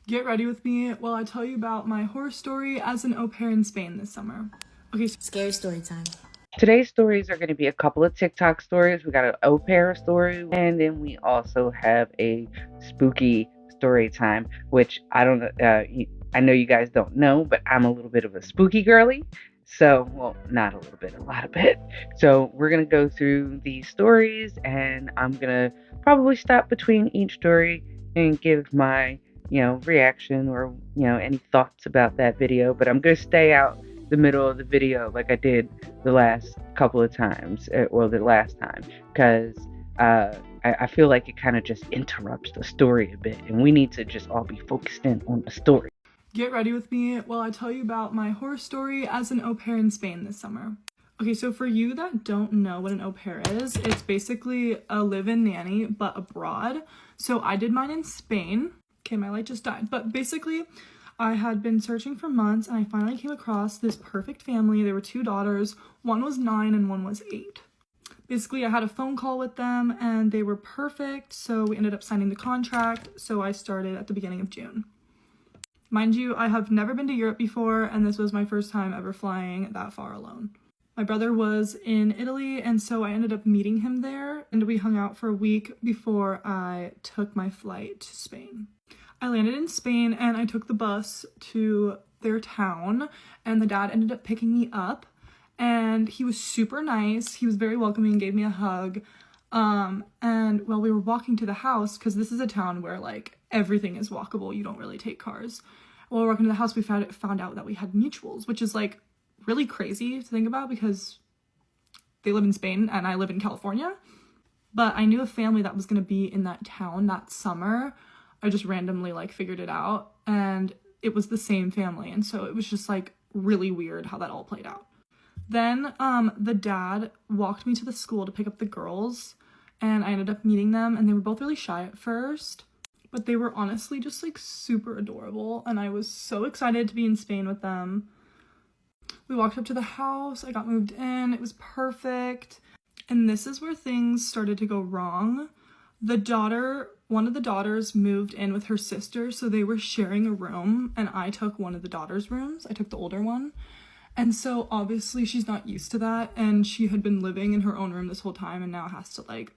Get ready with me while I tell you about my horror story as an au pair in Spain this summer. Okay, Scary story time. Today's stories are going to be a couple of TikTok stories. We got an au pair story, and then we also have a spooky story time, which I don't know. I know you guys don't know, but I'm a little bit of a spooky girly. So, well, not a little bit, a lot of it. So, we're going to go through these stories, and I'm going to probably stop between each story and give my, reaction or, any thoughts about that video. But I'm going to stay out the middle of the video like I did the last couple of times, or the last time, because I feel like it kind of just interrupts the story a bit, and we need to just all be focused in on the story. get ready with me while I tell you about my horror story as an au pair in Spain this summer. Okay, so for you that don't know what an au pair is, it's basically a live-in nanny, but abroad. So I did mine in Spain. Okay, my light just died. But basically, I had been searching for months, and I finally came across this perfect family. There were 2 daughters. One was 9 and one was 8. Basically, I had a phone call with them, and they were perfect, so we ended up signing the contract. So I started at the beginning of June. Mind you, I have never been to Europe before, and this was my first time ever flying that far alone. My brother was in Italy, and so I ended up meeting him there, and we hung out for a week before I took my flight to Spain. I landed in Spain, and I took the bus to their town, and the dad ended up picking me up, and he was super nice. He was very welcoming, gave me a hug, and while we were walking to the house, because this is a town where, like, everything is walkable, you don't really take cars. While we were walking to the house, we found out that we had mutuals, which is, like, really crazy to think about because they live in Spain and I live in California. But I knew a family that was going to be in that town that summer. I just randomly like figured it out, and it was the same family, and so it was just like really weird how that all played out. Then the dad walked me to the school to pick up the girls, and I ended up meeting them, and they were both really shy at first, but they were honestly just like super adorable, and I was so excited to be in Spain with them. We walked up to the house, I got moved in, it was perfect. And this is where things started to go wrong. One of the daughters moved in with her sister, so they were sharing a room, and I took one of the daughter's rooms. I took the older one. And so obviously she's not used to that, and she had been living in her own room this whole time and now has to like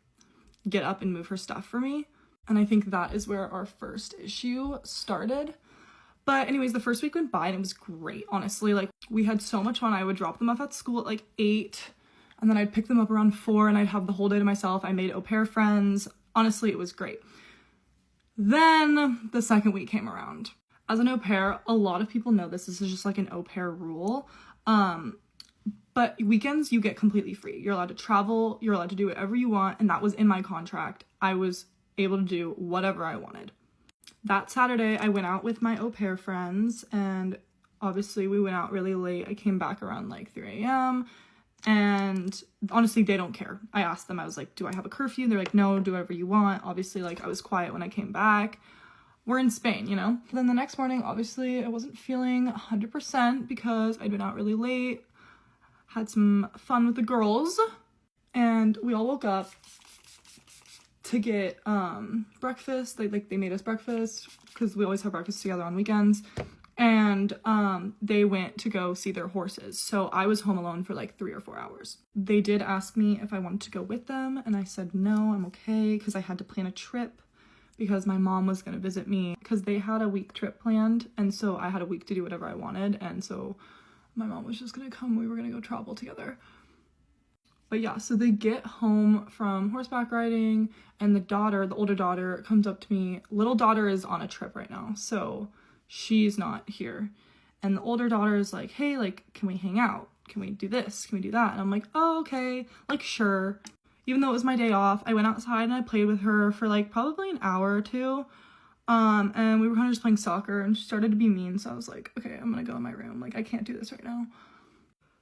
get up and move her stuff for me. And I think that is where our first issue started. But anyways, the first week went by and it was great, honestly. Like, we had so much fun. I would drop them off at school at like 8, and then I'd pick them up around 4, and I'd have the whole day to myself. I made au pair friends. Honestly, it was great. Then the second week came around. As an au pair, a lot of people know this is just like an au pair rule. But weekends you get completely free. You're allowed to travel, you're allowed to do whatever you want, and that was in my contract. I was able to do whatever I wanted. That Saturday, I went out with my au pair friends, and obviously we went out really late. I came back around like 3 a.m. and honestly, they don't care. I asked them, I was like, do I have a curfew? They're like, no, do whatever you want. Obviously, like, I was quiet when I came back. We're in Spain, you know? Then the next morning, obviously, I wasn't feeling 100% because I'd been out really late, had some fun with the girls, and we all woke up to get breakfast. They made us breakfast because we always have breakfast together on weekends, and they went to go see their horses, so I was home alone for like 3 or 4 hours. They did ask me if I wanted to go with them, and I said no, I'm okay, because I had to plan a trip because my mom was going to visit me because they had a week trip planned, and so I had a week to do whatever I wanted, and so my mom was just going to come. We were going to go travel together. But yeah, so they get home from horseback riding, and the older daughter, comes up to me. Little daughter is on a trip right now, so she's not here. And the older daughter is like, hey, like, can we hang out? Can we do this? Can we do that? And I'm like, oh, okay, like, sure. Even though it was my day off, I went outside and I played with her for like probably an hour or two. And we were kind of just playing soccer, and she started to be mean, so I was like, okay, I'm gonna go in my room. Like, I can't do this right now.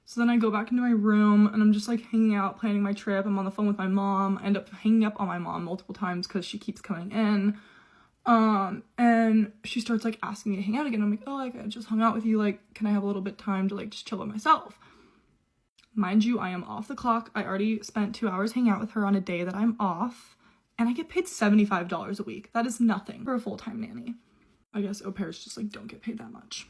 So then I go back into my room, and I'm just like hanging out, planning my trip. I'm on the phone with my mom. I end up hanging up on my mom multiple times because she keeps coming in. And she starts like asking me to hang out again. I'm like, oh, like, I just hung out with you. Like, can I have a little bit of time to like just chill with myself? Mind you, I am off the clock. I already spent 2 hours hanging out with her on a day that I'm off, and I get paid $75 a week. That is nothing for a full-time nanny. I guess au pairs just like don't get paid that much.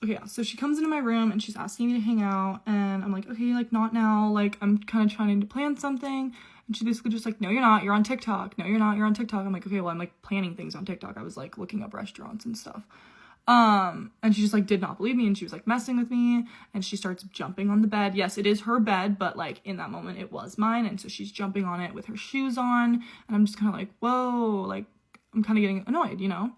Okay, yeah, so she comes into my room and she's asking me to hang out, and I'm like, okay, like not now, like I'm kind of trying to plan something. And she's basically just like, no, you're not, you're on TikTok. No, you're not, you're on TikTok. I'm like, okay, well, I'm like planning things on TikTok. I was like looking up restaurants and stuff. And she just like did not believe me, and she was like messing with me, and she starts jumping on the bed. Yes, it is her bed, but like in that moment it was mine, and so she's jumping on it with her shoes on, and I'm just kind of like, whoa, like I'm kind of getting annoyed, you know?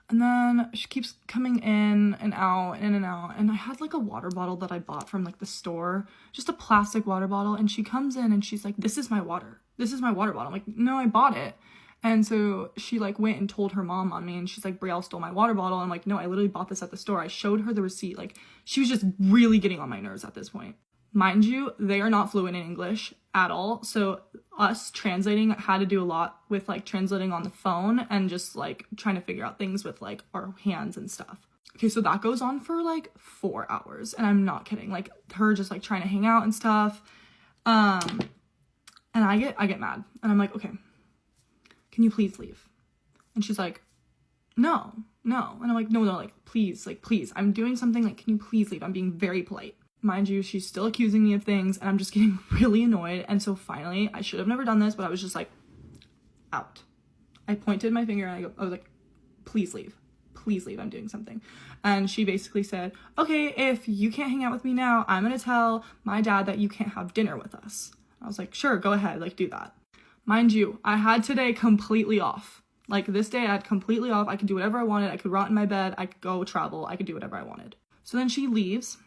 And then she keeps coming in and out, in and out. And I had like a water bottle that I bought from like the store, just a plastic water bottle. And she comes in and she's like, this is my water. This is my water bottle. I'm like, no, I bought it. And so she like went and told her mom on me, and she's like, Brielle stole my water bottle. And I'm like, no, I literally bought this at the store. I showed her the receipt. Like, she was just really getting on my nerves at this point. Mind you, they are not fluent in English at all. So us translating had to do a lot with like translating on the phone and just like trying to figure out things with like our hands and stuff. Okay, so that goes on for like 4 hours, and I'm not kidding. Like her just like trying to hang out and stuff. And I get mad, and I'm like, okay, can you please leave? And she's like, no. And I'm like, no, like please, I'm doing something, like, can you please leave? I'm being very polite. Mind you, she's still accusing me of things, and I'm just getting really annoyed. And so finally, I should have never done this, but I was just like, out. I pointed my finger and I was like, please leave, I'm doing something. And she basically said, okay, if you can't hang out with me now, I'm gonna tell my dad that you can't have dinner with us. I was like, sure, go ahead, like do that. Mind you, I had today completely off. Like this day I had completely off. I could do whatever I wanted. I could rot in my bed, I could go travel, I could do whatever I wanted. So then she leaves.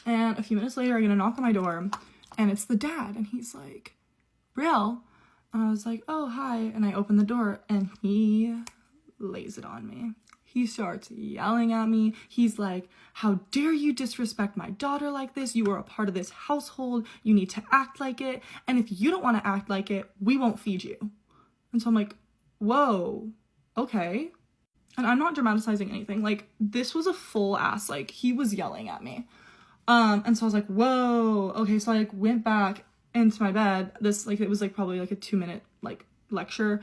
And a few minutes later, I get a knock on my door, and it's the dad, and he's like, Brielle. And I was like, oh, hi. And I open the door, and he lays it on me. He starts yelling at me. He's like, how dare you disrespect my daughter like this? You are a part of this household. You need to act like it. And if you don't want to act like it, we won't feed you. And so I'm like, whoa, okay. And I'm not dramatizing anything. Like, this was a full ass, like, he was yelling at me. And so I was like, whoa, okay. So I like went back into my bed. This, like, it was like probably like a 2-minute like lecture,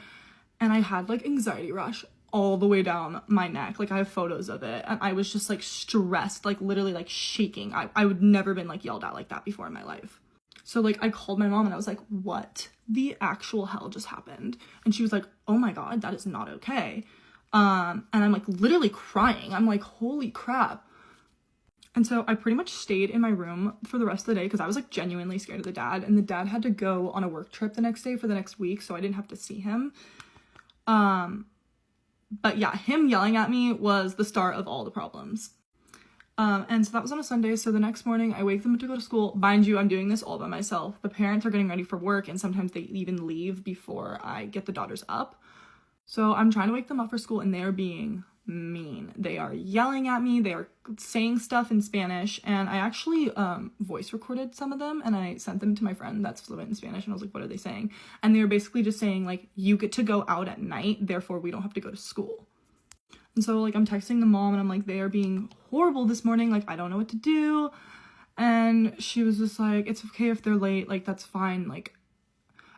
and I had like anxiety rush all the way down my neck. Like I have photos of it, and I was just like stressed, like literally like shaking. I would never been like yelled at like that before in my life. So like I called my mom and I was like, what the actual hell just happened? And she was like, oh my God, that is not okay. And I'm like literally crying. I'm like, holy crap. And so I pretty much stayed in my room for the rest of the day because I was like genuinely scared of the dad, and the dad had to go on a work trip the next day for the next week, so I didn't have to see him. But yeah, him yelling at me was the start of all the problems. And so that was on a Sunday. So the next morning I wake them up to go to school. Mind you, I'm doing this all by myself. The parents are getting ready for work, and sometimes they even leave before I get the daughters up. So I'm trying to wake them up for school, and they're being mean. They are yelling at me. They are saying stuff in Spanish, and I actually voice recorded some of them, and I sent them to my friend that's fluent in Spanish, and I was like, what are they saying? And they were basically just saying like, you get to go out at night, therefore we don't have to go to school. And so like I'm texting the mom, and I'm like, they are being horrible this morning, like I don't know what to do. And she was just like, it's okay if they're late, like that's fine. Like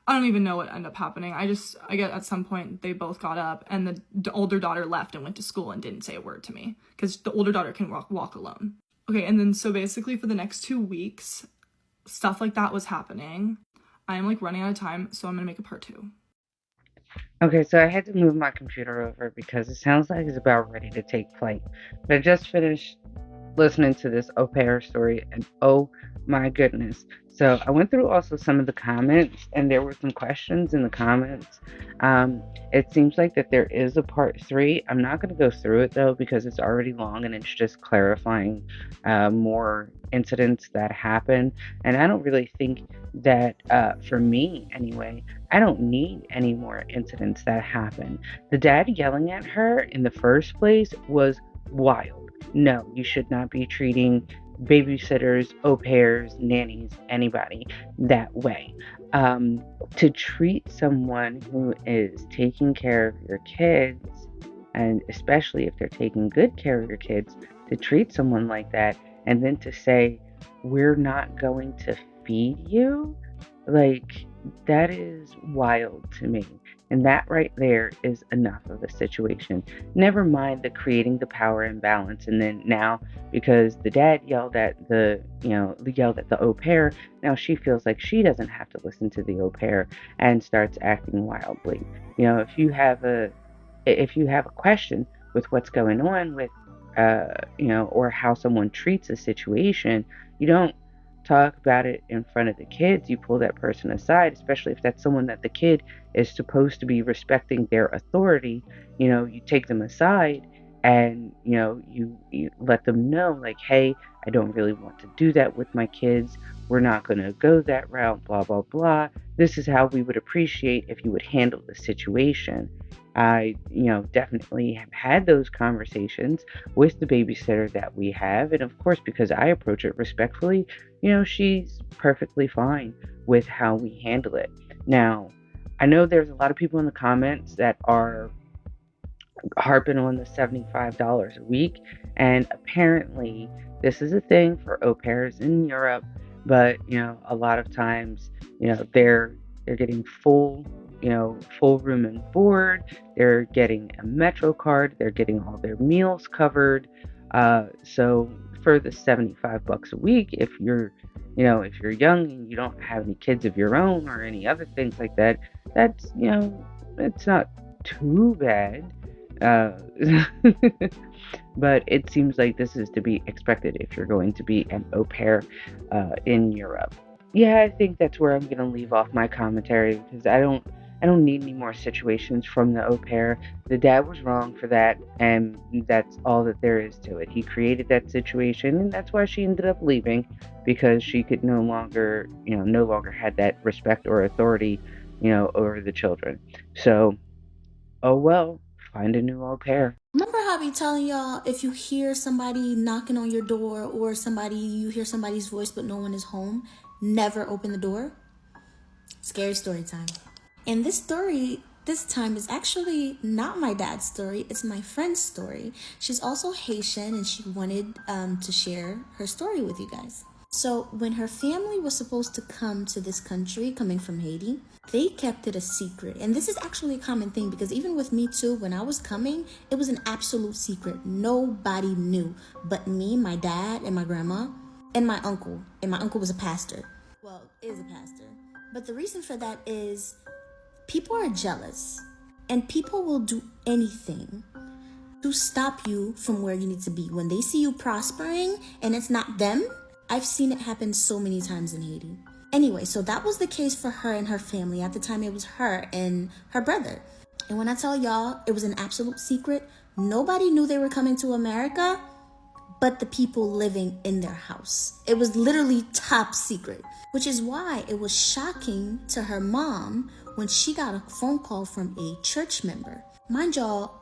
I don't even know what ended up happening. I get at some point they both got up, and the older daughter left and went to school and didn't say a word to me because the older daughter can walk alone. Okay, and then so basically for the next 2 weeks, stuff like that was happening. I am like running out of time, so I'm gonna make a part 2. Okay, so I had to move my computer over because it sounds like it's about ready to take flight. But I just finished listening to this au pair story, and oh my goodness. So I went through also some of the comments, and there were some questions in the comments. It seems like that there is a part 3. I'm not going to go through it though because it's already long, and it's just clarifying more incidents that happen. And I don't really think that for me anyway, I don't need any more incidents that happen. The dad yelling at her in the first place was wild. No, you should not be treating babysitters, au pairs, nannies, anybody that way. To treat someone who is taking care of your kids, and especially if they're taking good care of your kids, to treat someone like that and then to say, we're not going to feed you, like, That is wild to me. And that right there is enough of a situation. Never mind the creating the power imbalance. And then now, because the dad yelled at the au pair, now she feels like she doesn't have to listen to the au pair and starts acting wildly. If you have a question with what's going on with, or how someone treats a situation, you don't talk about it in front of the kids. You pull that person aside, especially if that's someone that the kid is supposed to be respecting their authority. You take them aside and, you let them know, like, hey, I don't really want to do that with my kids. We're not going to go that route, blah, blah, blah. This is how we would appreciate if you would handle the situation. I, definitely have had those conversations with the babysitter that we have. And of course, because I approach it respectfully, she's perfectly fine with how we handle it. Now, I know there's a lot of people in the comments that are harping on the $75 a week, and apparently this is a thing for au pairs in Europe, but a lot of times, they're getting full room and board, they're getting a Metro card, they're getting all their meals covered. So for the $75 a week, if you're young and you don't have any kids of your own or any other things like that, that's it's not too bad. uh, but it seems like this is to be expected if you're going to be an au pair in Europe. Yeah, I think that's where I'm gonna leave off my commentary because I don't need any more situations from the au pair. The dad was wrong for that, and that's all that there is to it. He created that situation, and that's why she ended up leaving because she could no longer had that respect or authority, over the children. So, oh well, find a new au pair. Remember how I be telling y'all if you hear somebody knocking on your door or you hear somebody's voice but no one is home, never open the door? Scary story time. And this story this time is actually not my dad's story, it's my friend's story. She's also Haitian and she wanted to share her story with you guys. So when her family was supposed to come to this country, coming from Haiti, they kept it a secret. And this is actually a common thing because even with me too, when I was coming, it was an absolute secret. Nobody knew but me, my dad, and my grandma, and my uncle. And my uncle was a pastor. Well, is a pastor. But the reason for that is people are jealous and people will do anything to stop you from where you need to be. When they see you prospering and it's not them, I've seen it happen so many times in Haiti. Anyway, so that was the case for her and her family. At the time, it was her and her brother. And when I tell y'all, it was an absolute secret. Nobody knew they were coming to America but the people living in their house. It was literally top secret, which is why it was shocking to her mom when she got a phone call from a church member. Mind y'all,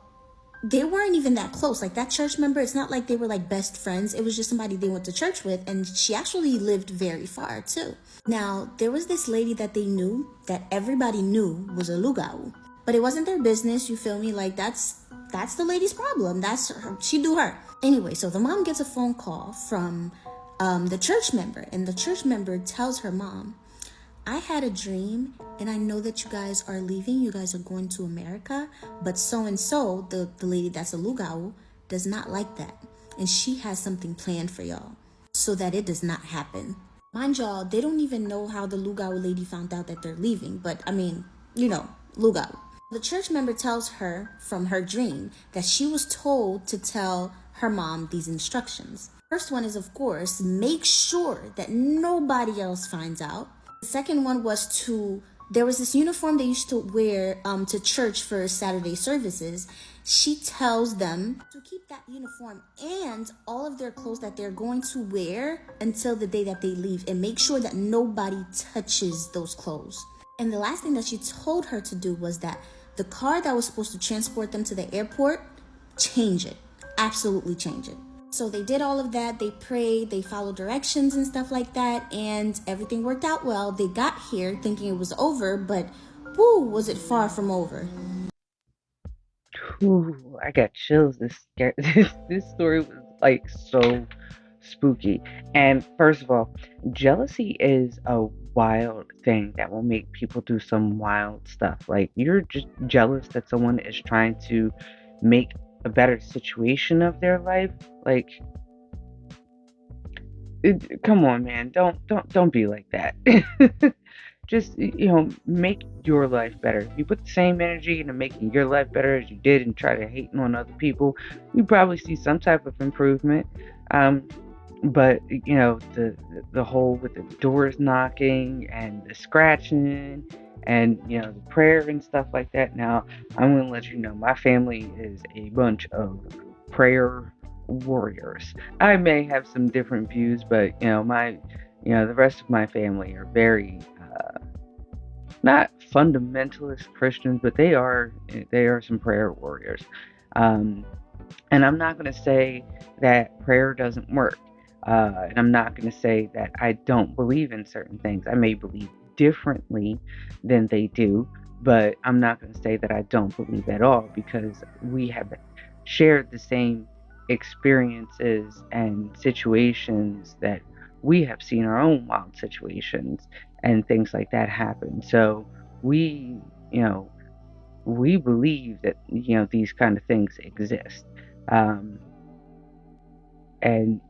they weren't even that close. Like that church member, it's not like they were like best friends. It was just somebody they went to church with, and she actually lived very far too. Now, there was this lady that they knew that everybody knew was a lugao, but it wasn't their business, you feel me? Like that's the lady's problem. That's her, she do her. Anyway, so the mom gets a phone call from the church member, and the church member tells her mom, I had a dream and I know that you guys are leaving. You guys are going to America, but so-and-so, the lady that's a lugao, does not like that. And she has something planned for y'all so that it does not happen. Mind y'all, they don't even know how the lugao lady found out that they're leaving. But I mean, lugao. The church member tells her from her dream that she was told to tell her mom these instructions. First one is, of course, make sure that nobody else finds out. The second one was there was this uniform they used to wear to church for Saturday services. She tells them to keep that uniform and all of their clothes that they're going to wear until the day that they leave, and make sure that nobody touches those clothes. And the last thing that she told her to do was that the car that was supposed to transport them to the airport, change it. Absolutely change it. So they did all of that. They prayed, they followed directions and stuff like that, and everything worked out well. They got here thinking it was over, but woo, was it far from over. Ooh, I got chills. This story was like so spooky. And first of all, jealousy is a wild thing that will make people do some wild stuff. Like, you're just jealous that someone is trying to make a better situation of their life. Like, come on, man. Don't be like that. Just, make your life better. If you put the same energy into making your life better as you did and try to hating on other people, you probably see some type of improvement. But the whole with the doors knocking and the scratching and the prayer and stuff like that. Now, I'm gonna let you know my family is a bunch of prayer warriors. I may have some different views, but the rest of my family are very not fundamentalist Christians, but they are some prayer warriors. Um, and I'm not going to say that prayer doesn't work. And I'm not going to say that I don't believe in certain things. I may believe differently than they do, but I'm not going to say that I don't believe at all, because we have shared the same experiences and situations that we have seen our own wild situations and things like that happen. So we, you know, we believe that these kind of things exist. Um, and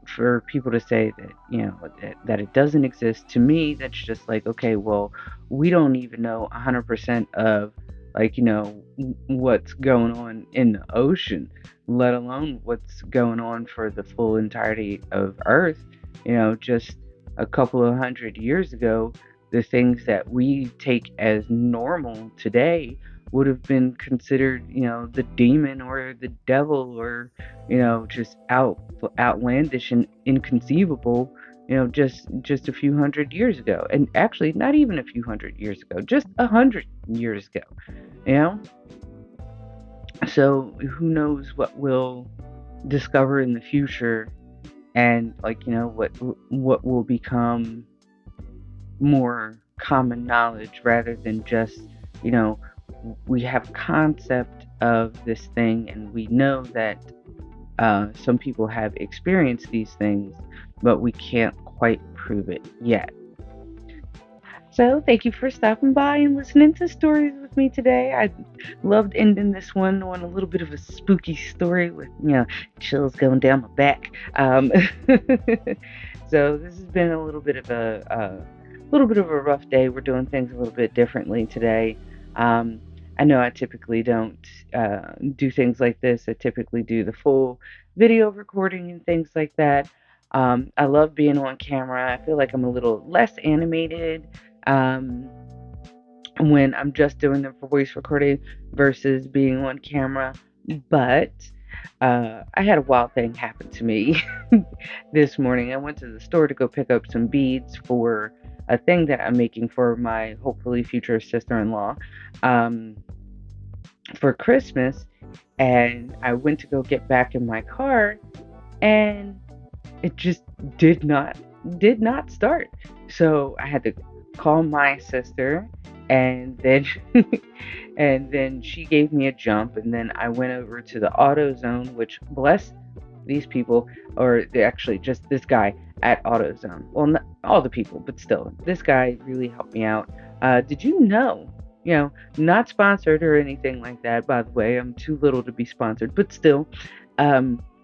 for people to say that that it doesn't exist, to me that's just like, okay, well, we don't even know 100% of, like, what's going on in the ocean, let alone what's going on for the full entirety of Earth. Just a couple of 100 years ago, the things that we take as normal today would have been considered, the demon or the devil, or just outlandish and inconceivable, just a few 100 years ago. And actually, not even a few 100 years ago, just 100 years ago. You know, so who knows what we'll discover in the future, and, like, what will become more common knowledge, rather than just, you know, we have a concept of this thing, and we know that some people have experienced these things, but we can't quite prove it yet. So, thank you for stopping by and listening to stories with me today. I loved ending this one on a little bit of a spooky story with, chills going down my back. So this has been a little bit of a rough day. We're doing things a little bit differently today. Um, I know I typically don't do things like this. I typically do the full video recording and things like that. I love being on camera. I feel like I'm a little less animated um, when I'm just doing the voice recording versus being on camera. But I had a wild thing happen to me this morning. I went to the store to go pick up some beads for a thing that I'm making for my hopefully future sister-in-law for Christmas. And I went to go get back in my car, and it just did not start. So I had to call my sister, and then and then she gave me a jump, and then I went over to the AutoZone, which, bless these people, or actually just this guy at AutoZone. Well, not all the people, but still, this guy really helped me out. Did you know? Not sponsored or anything like that, by the way. I'm too little to be sponsored, but still.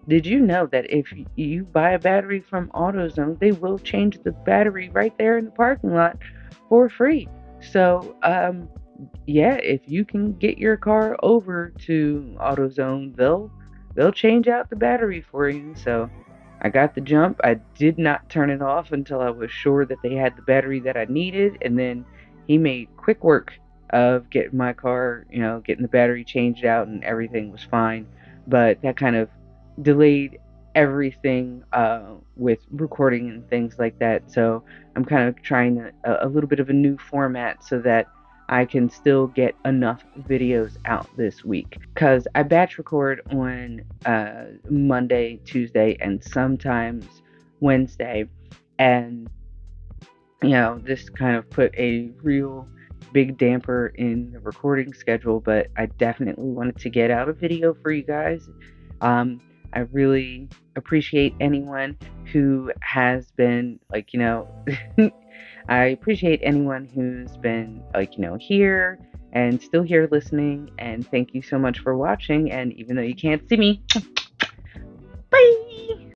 Did you know that if you buy a battery from AutoZone, they will change the battery right there in the parking lot for free? So, yeah, if you can get your car over to AutoZone, they'll change out the battery for you. So, I got the jump. I did not turn it off until I was sure that they had the battery that I needed, and then he made quick work of getting my car, getting the battery changed out, and everything was fine. But that kind of delayed everything with recording and things like that. So I'm kind of trying a little bit of a new format so that I can still get enough videos out this week, because I batch record on Monday, Tuesday, and sometimes Wednesday. And this kind of put a real big damper in the recording schedule, but I definitely wanted to get out a video for you guys. I really appreciate anyone who has been, like, I appreciate anyone who's been here and still here listening, and thank you so much for watching. And even though you can't see me,